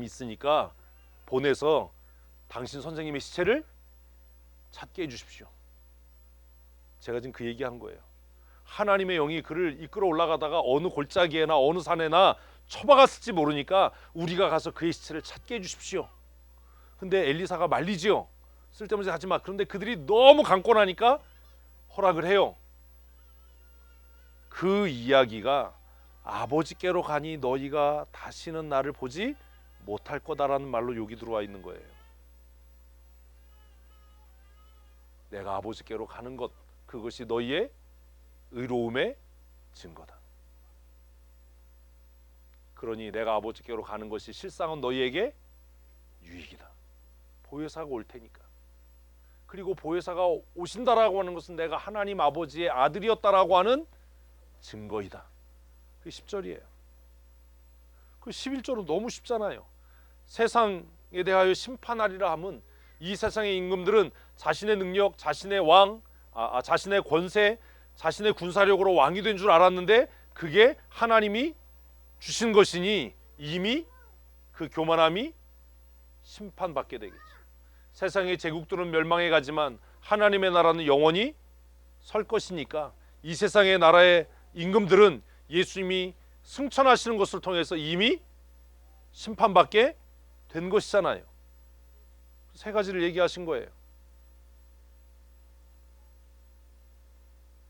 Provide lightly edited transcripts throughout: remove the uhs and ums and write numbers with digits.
있으니까 보내서 당신 선생님의 시체를 찾게 해주십시오. 제가 지금 그 얘기한 거예요. 하나님의 영이 그를 이끌어 올라가다가 어느 골짜기에나 어느 산에나 처박았을지 모르니까 우리가 가서 그의 시체를 찾게 해주십시오. 근데 엘리사가 말리지요. 쓸데없는 짓 하지 마. 그런데 그들이 너무 강권하니까 허락을 해요. 그 이야기가 아버지께로 가니 너희가 다시는 나를 보지 못할 거다라는 말로 여기 들어와 있는 거예요. 내가 아버지께로 가는 것, 그것이 너희의 의로움의 증거다. 그러니 내가 아버지께로 가는 것이 실상은 너희에게 유익이다. 보혜사가 올 테니까. 그리고 보혜사가 오신다라고 하는 것은 내가 하나님 아버지의 아들이었다라고 하는 증거이다. 그 10절이에요. 그 11절은 너무 쉽잖아요. 세상에 대하여 심판하리라 함은 이 세상의 임금들은 자신의 능력, 자신의 왕, 자신의 권세, 자신의 군사력으로 왕이 된 줄 알았는데 그게 하나님이 주신 것이니 이미 그 교만함이 심판받게 되겠죠. 세상의 제국들은 멸망해 가지만 하나님의 나라는 영원히 설 것이니까 이 세상의 나라의 임금들은 예수님이 승천하시는 것을 통해서 이미 심판받게 된 것이잖아요. 세 가지를 얘기하신 거예요.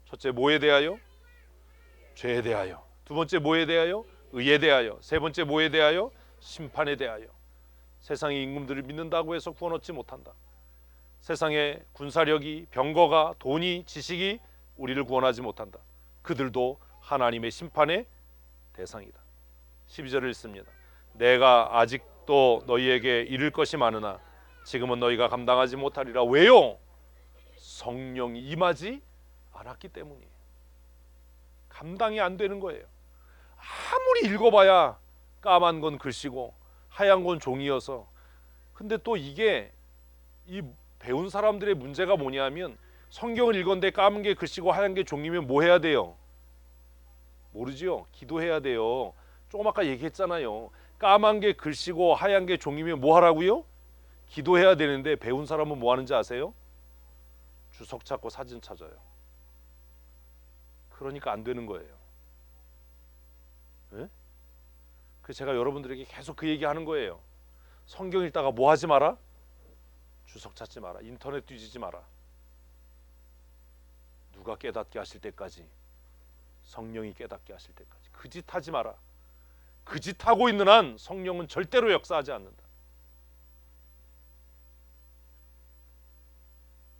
첫째, 뭐에 대하여? 죄에 대하여. 두 번째, 뭐에 대하여? 의에 대하여. 세 번째, 뭐에 대하여? 심판에 대하여. 세상의 임금들을 믿는다고 해서 구원 얻지 못한다. 세상의 군사력이, 병거가, 돈이, 지식이 우리를 구원하지 못한다. 그들도 하나님의 심판의 대상이다. 12절을 읽습니다. 내가 아직도 너희에게 이를 것이 많으나 지금은 너희가 감당하지 못하리라. 왜요? 성령이 임하지 않았기 때문이에요. 감당이 안 되는 거예요. 아무리 읽어봐야 까만 건 글씨고 하얀 건 종이어서. 근데 또 이게 이 배운 사람들의 문제가 뭐냐면 성경을 읽었는데 까만 게 글씨고 하얀 게 종이면 뭐 해야 돼요? 모르지요? 기도해야 돼요. 조금 아까 얘기했잖아요. 까만 게 글씨고 하얀 게 종이면 뭐 하라고요? 기도해야 되는데 배운 사람은 뭐 하는지 아세요? 주석 찾고 사진 찾아요. 그러니까 안 되는 거예요. 네? 그래서 제가 여러분들에게 계속 그 얘기하는 거예요. 성경 읽다가 뭐 하지 마라? 주석 찾지 마라. 인터넷 뒤지지 마라. 누가 깨닫게 하실 때까지, 성령이 깨닫게 하실 때까지 그 짓 하지 마라. 그 짓 하고 있는 한 성령은 절대로 역사하지 않는다.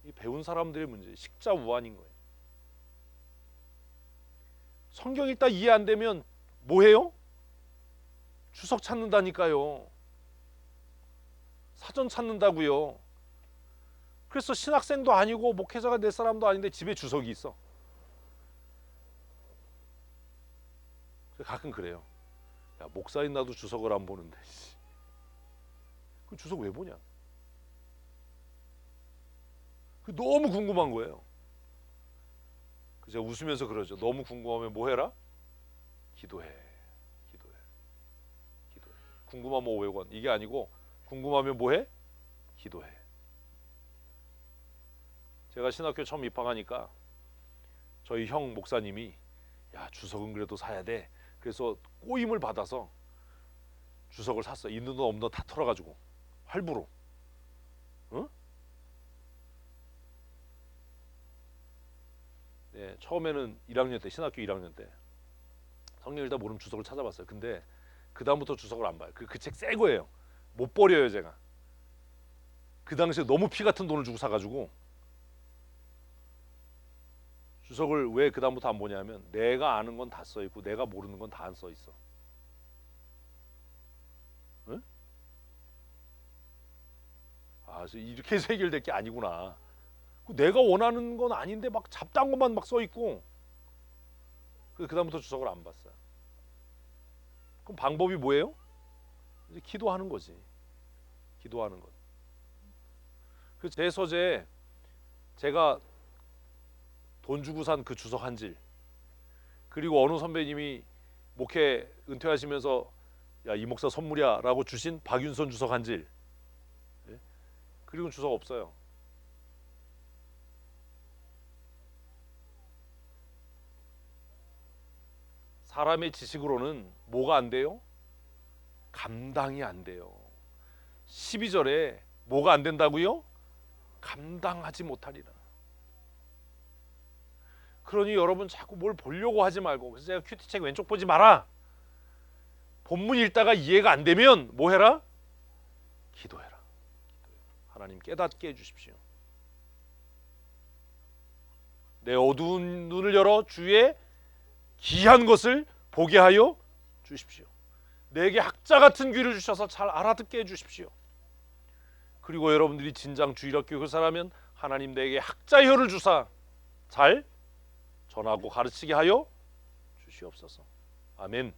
이 배운 사람들의 문제, 식자우환인 거예요. 성경 읽다 이해 안 되면 뭐 해요? 주석 찾는다니까요. 사전 찾는다고요. 그래서 신학생도 아니고 목회자가 될 사람도 아닌데 집에 주석이 있어. 가끔 그래요. 야, 목사인 나도 주석을 안 보는데 그 주석 왜 보냐? 너무 궁금한 거예요. 제가 웃으면서 그러죠. 너무 궁금하면 뭐 해라? 기도해. 기도해. 기도해. 궁금하면 500원. 이게 아니고 궁금하면 뭐 해? 기도해. 제가 신학교 처음 입학하니까 저희 형 목사님이 야, 주석은 그래도 사야 돼. 그래서 꼬임을 받아서 주석을 샀어. 있는 돈 없는 돈 다 털어가지고 할부로. 응? 네, 처음에는 1학년 때, 신학교 1학년 때 성경 읽다 모르면 주석을 찾아봤어요. 근데 그 다음부터 주석을 안 봐요. 그 책 새 거예요. 못 버려요 제가. 그 당시에 너무 피 같은 돈을 주고 사가지고. 주석을 왜 그 다음부터 안 보냐면 내가 아는 건 다 써 있고 내가 모르는 건 다 안 써 있어. 응? 아, 이렇게 해서 해결될 게 아니구나. 내가 원하는 건 아닌데 막 잡다한 것만 막 써 있고. 그 다음부터 주석을 안 봤어요. 그럼 방법이 뭐예요? 이제 기도하는 거지. 기도하는 것. 그 제 서재에 제가 돈 주고 산 그 주석 한 질, 그리고 어느 선배님이 목회 은퇴하시면서 야, 이 목사 선물이야 라고 주신 박윤선 주석 한 질, 예? 그리고 주석 없어요. 사람의 지식으로는 뭐가 안 돼요? 감당이 안 돼요. 12절에 뭐가 안 된다고요? 감당하지 못하리라. 그러니 여러분 자꾸 뭘 보려고 하지 말고, 그래서 제가 큐티책 왼쪽 보지 마라. 본문 읽다가 이해가 안 되면 뭐 해라? 기도해라. 하나님 깨닫게 해주십시오. 내 어두운 눈을 열어 주의 귀한 것을 보게 하여 주십시오. 내게 학자 같은 귀를 주셔서 잘 알아듣게 해주십시오. 그리고 여러분들이 진정 주일학교 교사라면 하나님 내게 학자 혀를 주사 잘 전하고 가르치게 하여 주시옵소서. 아멘.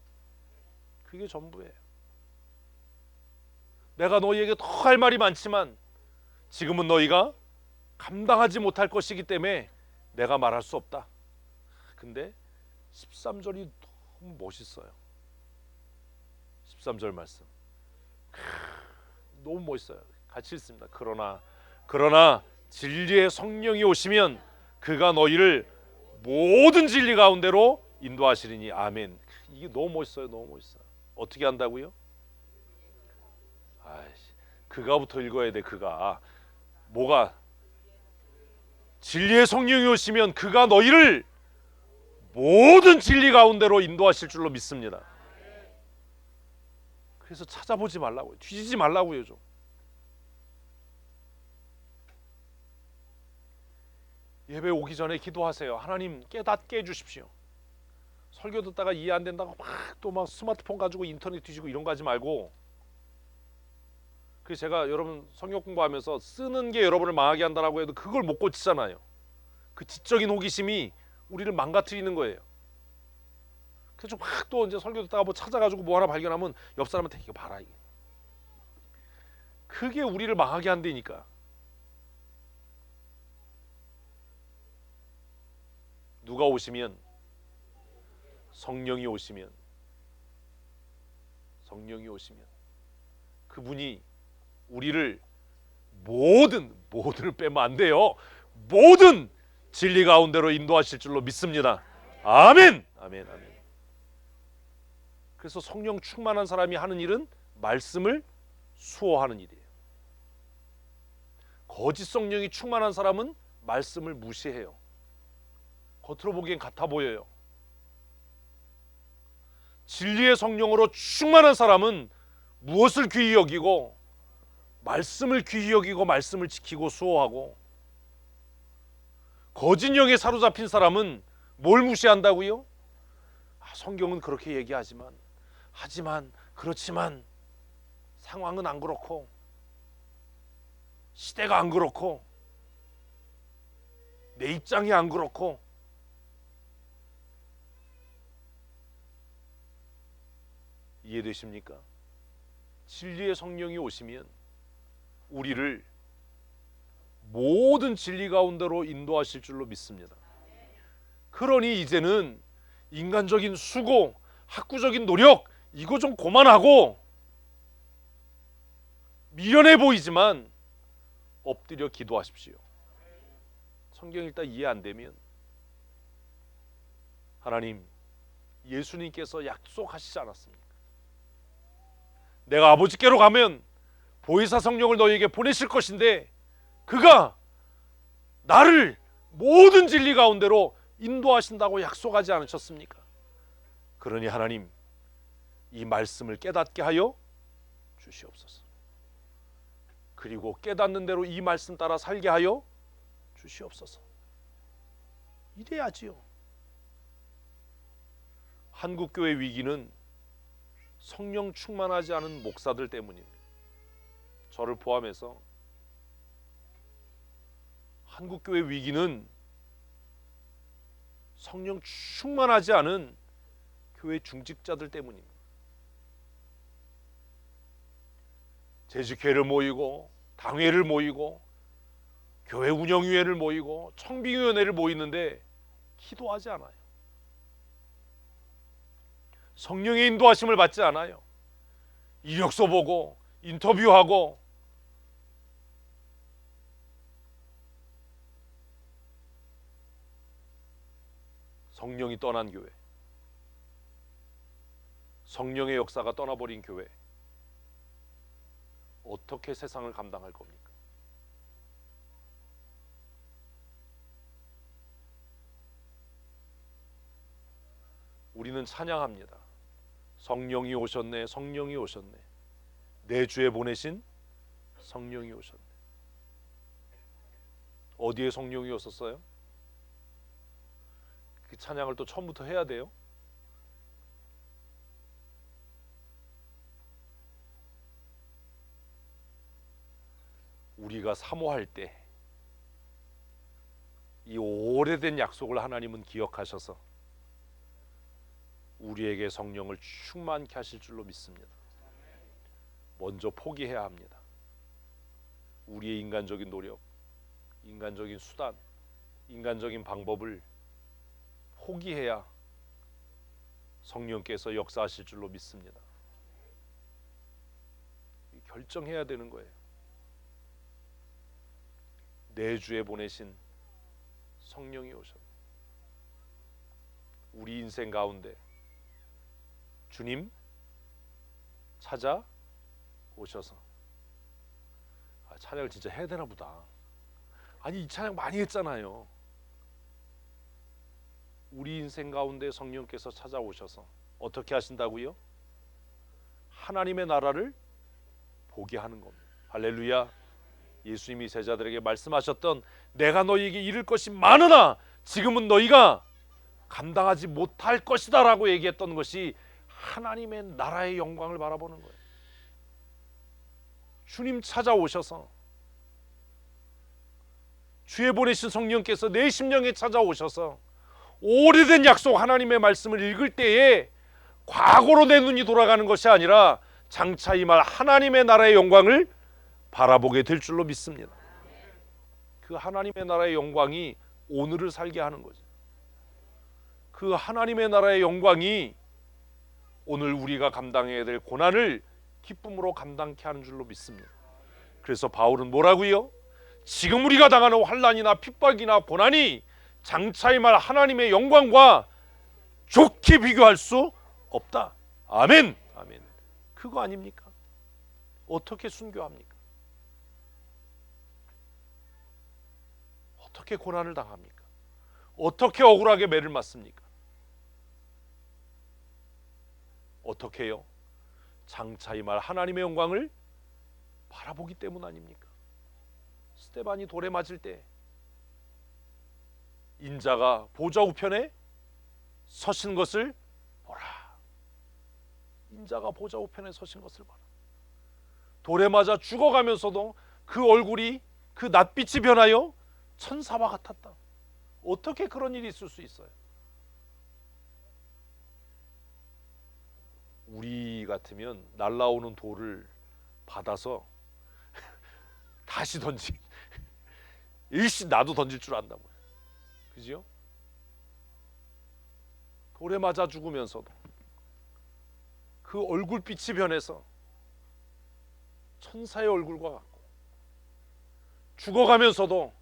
그게 전부예요. 내가 너희에게 더 할 말이 많지만 지금은 너희가 감당하지 못할 것이기 때문에 내가 말할 수 없다. 근데 13절이 너무 멋있어요. 13절 말씀 너무 멋있어요. 같이 읽습니다. 그러나 진리의 성령이 오시면 그가 너희를 모든 진리 가운데로 인도하시리니. 아멘. 이게 너무 멋있어요. 너무 멋있어요. 어떻게 한다고요? 그가부터 읽어야 돼. 그가 뭐가? 진리의 성령이 오시면 그가 너희를 모든 진리 가운데로 인도하실 줄로 믿습니다. 그래서 찾아보지 말라고요. 뒤지지 말라고요. 좀 예배 오기 전에 기도하세요. 하나님 깨닫게 해주십시오. 설교 듣다가 이해 안 된다고 막 스마트폰 가지고 인터넷 뒤지고 이런 거 하지 말고. 그래서 제가 여러분 성경 공부하면서 쓰는 게 여러분을 망하게 한다라고 해도 그걸 못 고치잖아요. 그 지적인 호기심이 우리를 망가뜨리는 거예요. 그래서 막 또 이제 설교 듣다가 뭐 찾아가지고 뭐 하나 발견하면 옆 사람한테 이거 봐라, 이게. 그게 우리를 망하게 한다니까. 누가 오시면? 성령이 오시면 그분이 우리를 모든을 빼면 안 돼요. 모든 진리 가운데로 인도하실 줄로 믿습니다. 아멘. 아멘. 아멘. 그래서 성령 충만한 사람이 하는 일은 말씀을 수호하는 일이에요. 거짓 성령이 충만한 사람은 말씀을 무시해요. 겉으로 보기엔 같아 보여요. 진리의 성령으로 충만한 사람은 무엇을 귀히 여기고 말씀을 귀히 여기고 말씀을 지키고 수호하고, 거짓 영에 사로잡힌 사람은 뭘 무시한다고요? 성경은 그렇게 얘기하지만 그렇지만 상황은 안 그렇고 시대가 안 그렇고 내 입장이 안 그렇고. 이해되십니까? 진리의 성령이 오시면 우리를 모든 진리 가운데로 인도하실 줄로 믿습니다. 그러니 이제는 인간적인 수고, 학구적인 노력 이거 좀 그만하고, 미련해 보이지만 엎드려 기도하십시오. 성경 읽다 이해 안 되면 하나님, 예수님께서 약속하시지 않았습니까? 내가 아버지께로 가면 보혜사 성령을 너희에게 보내실 것인데 그가 나를 모든 진리 가운데로 인도하신다고 약속하지 않으셨습니까? 그러니 하나님, 이 말씀을 깨닫게 하여 주시옵소서. 그리고 깨닫는 대로 이 말씀 따라 살게 하여 주시옵소서. 이래야지요. 한국교회 위기는 성령 충만하지 않은 목사들 때문입니다. 저를 포함해서 한국교회 위기는 성령 충만하지 않은 교회 중직자들 때문입니다. 재직회를 모이고 당회를 모이고 교회 운영위회를 모이고 청빙위원회를 모이는데 기도하지 않아요. 성령의 인도하심을 받지 않아요. 이력서 보고 인터뷰하고 성령이 떠난 교회, 성령의 역사가 떠나버린 교회, 어떻게 세상을 감당할 겁니까? 우리는 찬양합니다. 성령이 오셨네, 성령이 오셨네. 내 주에 보내신 성령이 오셨네. 어디에 성령이 오셨어요? 그 찬양을 또 처음부터 해야 돼요? 우리가 사모할 때 이 오래된 약속을 하나님은 기억하셔서 우리에게 성령을 충만케 하실 줄로 믿습니다. 먼저 포기해야 합니다. 우리의 인간적인 노력, 인간적인 수단, 인간적인 방법을 포기해야 성령께서 역사하실 줄로 믿습니다. 결정해야 되는 거예요. 내 주에 보내신 성령이 오셨네. 우리 인생 가운데 주님 찾아오셔서 찬양을 진짜 해야 되나 보다. 아니 이 찬양 많이 했잖아요. 우리 인생 가운데 성령께서 찾아오셔서 어떻게 하신다고요? 하나님의 나라를 보게 하는 겁니다. 할렐루야. 예수님이 제자들에게 말씀하셨던 내가 너희에게 이룰 것이 많으나 지금은 너희가 감당하지 못할 것이다 라고 얘기했던 것이 하나님의 나라의 영광을 바라보는 거예요. 주님 찾아오셔서 주에 보내신 성령께서 내 심령에 찾아오셔서 오래된 약속 하나님의 말씀을 읽을 때에 과거로 내 눈이 돌아가는 것이 아니라 장차 임할 하나님의 나라의 영광을 바라보게 될 줄로 믿습니다. 그 하나님의 나라의 영광이 오늘을 살게 하는 거죠. 그 하나님의 나라의 영광이 오늘 우리가 감당해야 될 고난을 기쁨으로 감당케 하는 줄로 믿습니다. 그래서 바울은 뭐라고요? 지금 우리가 당하는 환난이나 핍박이나 고난이 장차의 말 하나님의 영광과 좋게 비교할 수 없다. 아멘. 아멘. 그거 아닙니까? 어떻게 순교합니까? 어떻게 고난을 당합니까? 어떻게 억울하게 매를 맞습니까? 어떻게요? 장차의 말 하나님의 영광을 바라보기 때문 아닙니까? 스데반이 돌에 맞을 때 인자가 보좌 우편에 서신 것을 보라. 인자가 보좌 우편에 서신 것을 봐라. 돌에 맞아 죽어가면서도 그 얼굴이 그 낯빛이 변하여 천사와 같았다. 어떻게 그런 일이 있을 수 있어요? 우리 같으면 날라오는 돌을 받아서 다시 일시 나도 던질 줄 안다고요. 그죠? 돌에 맞아 죽으면서도 그 얼굴빛이 변해서 천사의 얼굴과 같고, 죽어가면서도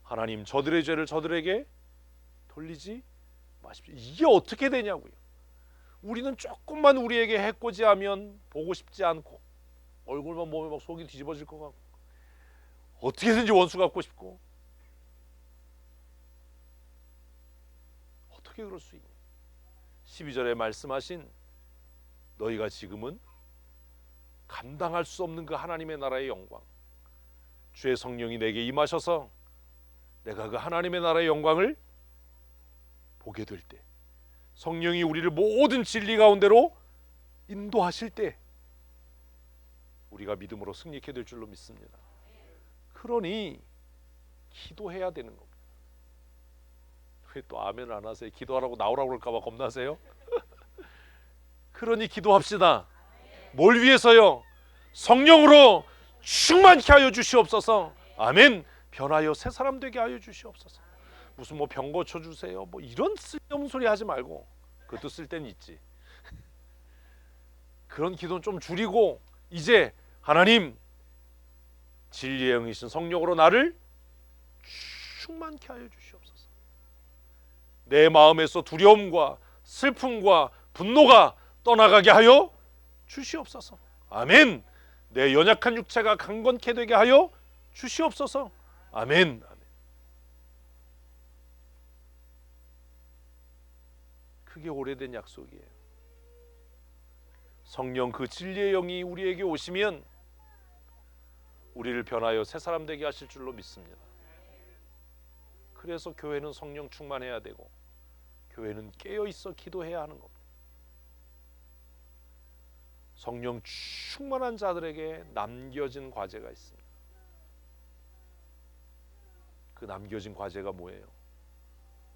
하나님 저들의 죄를 저들에게 돌리지 마십시오. 이게 어떻게 되냐고요. 우리는 조금만 우리에게 해코지하면 보고 싶지 않고 얼굴만 보면 막 속이 뒤집어질 것 같고 어떻게든지 원수 갖고 싶고 어떻게 그럴 수 있냐. 12절에 말씀하신 너희가 지금은 감당할 수 없는 그 하나님의 나라의 영광, 주의 성령이 내게 임하셔서 내가 그 하나님의 나라의 영광을 보게 될 때, 성령이 우리를 모든 진리 가운데로 인도하실 때 우리가 믿음으로 승리케 될 줄로 믿습니다. 그러니 기도해야 되는 겁니다. 왜 또 아멘 안 하세요? 기도하라고 나오라고 그럴까 봐 겁나세요? 그러니 기도합시다. 뭘 위해서요? 성령으로 충만케 하여 주시옵소서. 아멘. 변하여 새 사람 되게 하여 주시옵소서. 무슨 뭐 병 고쳐 주세요 뭐 이런 쓸데없는 소리 하지 말고, 그것도 쓸 때는 있지. 그런 기도는 좀 줄이고 이제 하나님 진리의 영이신 성령으로 나를 충만케 하여 주시옵소서. 내 마음에서 두려움과 슬픔과 분노가 떠나가게 하여 주시옵소서. 아멘. 내 연약한 육체가 강건케 되게 하여 주시옵소서. 아멘. 아멘. 그게 오래된 약속이에요. 성령 그 진리의 영이 우리에게 오시면 우리를 변하여 새 사람 되게 하실 줄로 믿습니다. 그래서 교회는 성령 충만해야 되고 교회는 깨어 있어 기도해야 하는 겁니다. 성령 충만한 자들에게 남겨진 과제가 있습니다. 그 남겨진 과제가 뭐예요?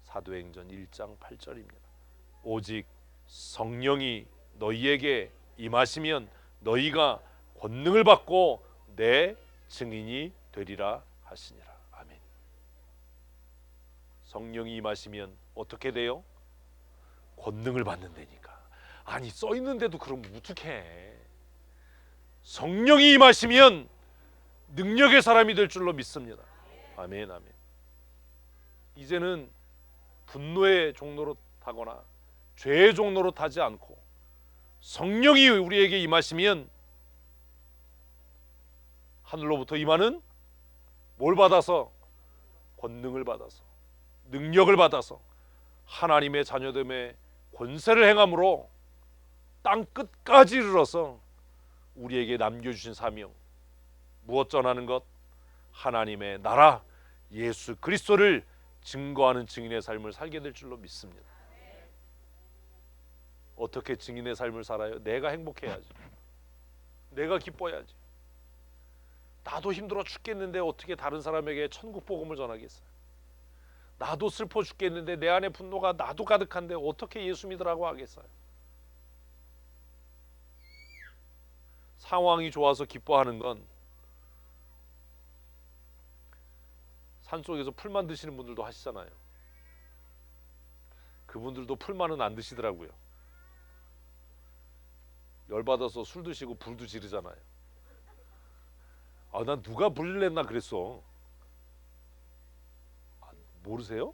사도행전 1장 8절입니다. 오직 성령이 너희에게 임하시면 너희가 권능을 받고 내 증인이 되리라 하시니라. 아멘. 성령이 임하시면 어떻게 돼요? 권능을 받는다니까. 아니 써 있는데도 그럼 어떡해. 성령이 임하시면 능력의 사람이 될 줄로 믿습니다. 아멘. 아멘. 이제는 분노의 종로로 타거나 죄의 종로로 타지 않고 성령이 우리에게 임하시면 하늘로부터 임하는 뭘 받아서? 권능을 받아서 능력을 받아서 하나님의 자녀됨의 권세를 행함으로 땅 끝까지 이르러서 우리에게 남겨주신 사명 무엇 전하는 것? 하나님의 나라 예수 그리스도를 증거하는 증인의 삶을 살게 될 줄로 믿습니다. 어떻게 증인의 삶을 살아요? 내가 행복해야지. 내가 기뻐야지. 나도 힘들어 죽겠는데 어떻게 다른 사람에게 천국 복음을 전하겠어요? 나도 슬퍼 죽겠는데 내 안에 분노가 나도 가득한데 어떻게 예수 믿으라고 하겠어요? 상황이 좋아서 기뻐하는 건 산속에서 풀만 드시는 분들도 하시잖아요. 그분들도 풀만은 안 드시더라고요. 열받아서 술 드시고 불도 지르잖아요. 난 누가 불을 냈나 그랬어. 모르세요?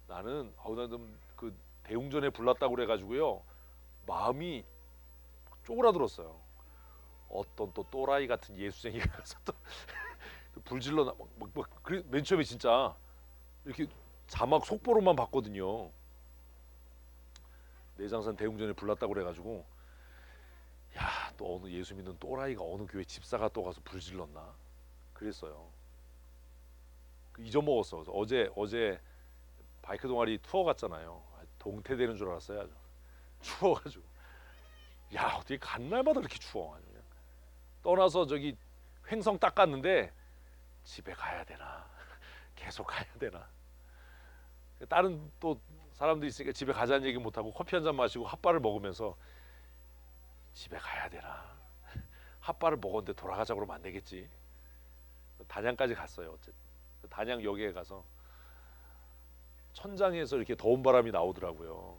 나는 나는 그 대웅전에 불났다고 그래가지고요 마음이 쪼그라들었어요. 어떤 또 또라이 같은 예수쟁이가 가서 또 불질러 맨 처음에 진짜 이렇게 자막 속보로만 봤거든요. 내장산 대웅전에 불났다고 그래가지고 야 또 어느 예수 믿는 또라이가 어느 교회 집사가 또 가서 불질렀나 그랬어요. 잊어먹었어. 어제 바이크 동아리 투어 갔잖아요. 동태되는 줄 알았어요. 아주 추워가지고 야 어떻게 간 날마다 이렇게 추워. 그냥 떠나서 저기 횡성 딱 갔는데 집에 가야 되나 계속 가야 되나. 다른 또 사람도 있으니까 집에 가자는 얘기 못하고 커피 한 잔 마시고 핫바를 먹으면서 집에 가야 되나. 핫바를 먹었는데 돌아가자고 그러면 안 되겠지. 단양까지 갔어요. 어쨌든 단양역에 가서 천장에서 이렇게 더운 바람이 나오더라고요.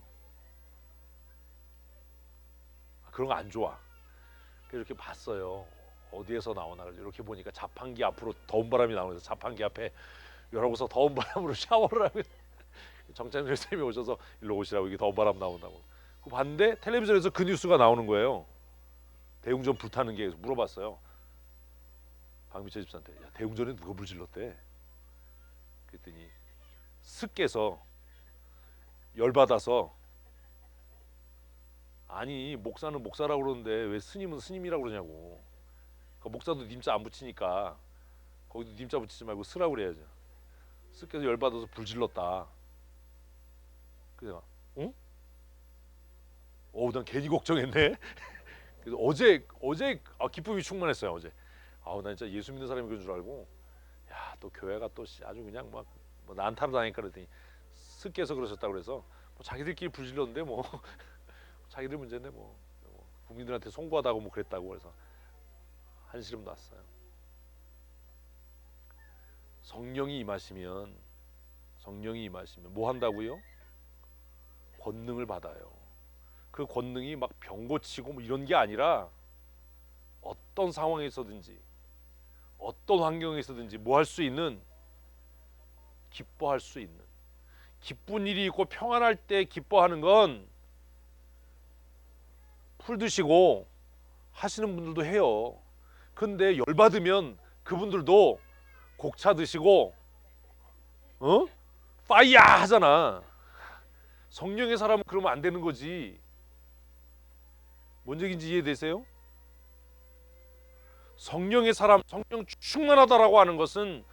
그런 거 안 좋아. 그래서 이렇게 봤어요. 어디에서 나오나. 이렇게 보니까 자판기 앞으로 더운 바람이 나오면서 자판기 앞에 열어서 더운 바람으로 샤워를 하고 정찬일 선생님이 오셔서 일로 오시라고 이게 더운 바람 나온다고. 그 봤는데 텔레비전에서 그 뉴스가 나오는 거예요. 대웅전 불타는 게. 물어봤어요. 박미철 집사한테. 야, 대웅전에 누가 불질렀대? 그랬더니 스께서 열받아서 아니 목사는 목사라고 그러는데 왜 스님은 스님이라고 그러냐고. 그러니까 목사도 님자 안 붙이니까 거기도 님자 붙이지 말고 스라고 그래야죠. 스께서 열받아서 불질렀다. 그래서 응? 난 괜히 걱정했네. 그래서 어제 기쁨이 충만했어요. 어제 난 진짜 예수 믿는 사람이 그런 줄 알고 야 또 교회가 또 아주 그냥 막 난타로 다니까 그랬더니 스께서 그러셨다고 그래서 뭐 자기들끼리 불질렀는데 뭐 자기들 문제인데 뭐 국민들한테 송구하다고 뭐 그랬다고 그래서 한시름 났어요. 성령이 임하시면 뭐 한다고요? 권능을 받아요. 그 권능이 막 병 고치고 뭐 이런 게 아니라 어떤 상황에서든지 어떤 환경에서든지 뭐 할 수 있는, 기뻐할 수 있는, 기쁜 일이 있고 평안할 때 기뻐하는 건 풀 드시고 하시는 분들도 해요. 근데 열받으면 그분들도 곡차 드시고 파이야 하잖아. 성령의 사람은 그러면 안 되는 거지. 뭔 얘기인지 이해되세요? 성령의 사람, 성령 충만하다라고 하는 것은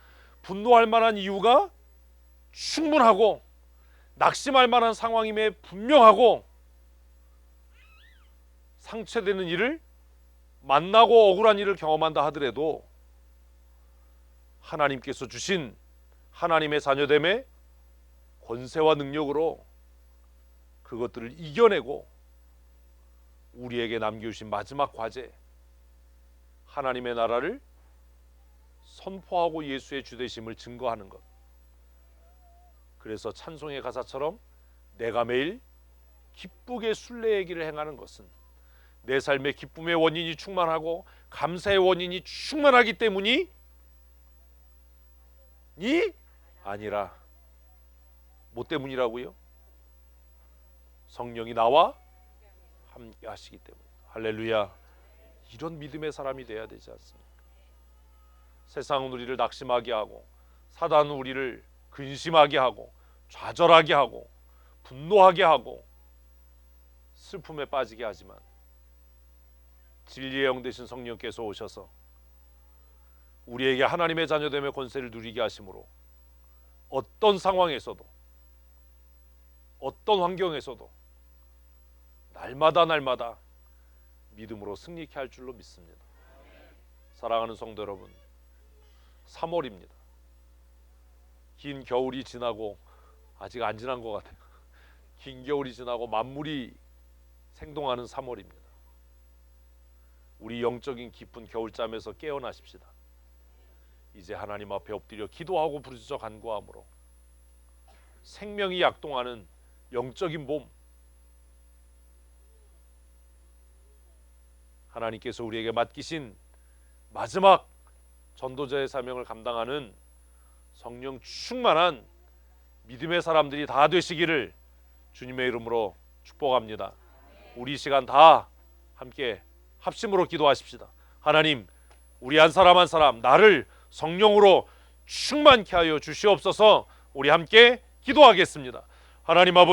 분노할 만한 이유가 충분하고 낙심할 만한 상황임에 분명하고 상처되는 일을 만나고 억울한 일을 경험한다 하더라도 하나님께서 주신 하나님의 자녀됨의 권세와 능력으로 그것들을 이겨내고 우리에게 남겨주신 마지막 과제, 하나님의 나라를 선포하고 예수의 주되심을 증거하는 것. 그래서 찬송의 가사처럼 내가 매일 기쁘게 순례의 길을 행하는 것은 내 삶의 기쁨의 원인이 충만하고 감사의 원인이 충만하기 때문이 아니라 뭐 때문이라고요? 성령이 나와 함께 하시기 때문에. 할렐루야. 이런 믿음의 사람이 돼야 되지 않습니까? 세상은 우리를 낙심하게 하고 사단은 우리를 근심하게 하고 좌절하게 하고 분노하게 하고 슬픔에 빠지게 하지만 진리의 영 되신 성령께서 오셔서 우리에게 하나님의 자녀됨의 권세를 누리게 하심으로 어떤 상황에서도 어떤 환경에서도 날마다 믿음으로 승리케 할 줄로 믿습니다. 사랑하는 성도 여러분, 3월입니다. 긴 겨울이 지나고 아직 안 지난 것 같아요. 긴 겨울이 지나고 만물이 생동하는 3월입니다. 우리 영적인 깊은 겨울잠에서 깨어나십시다. 이제 하나님 앞에 엎드려 기도하고 부르짖어 간구함으로 생명이 약동하는 영적인 봄, 하나님께서 우리에게 맡기신 마지막 전도자의 사명을 감당하는 성령 충만한 믿음의 사람들이 다 되시기를 주님의 이름으로 축복합니다. 우리 시간 다 함께 합심으로 기도하십시다. 하나님, 우리 한 사람 한 사람 나를 성령으로 충만케 하여 주시옵소서. 우리 함께 기도하겠습니다. 하나님 아버지,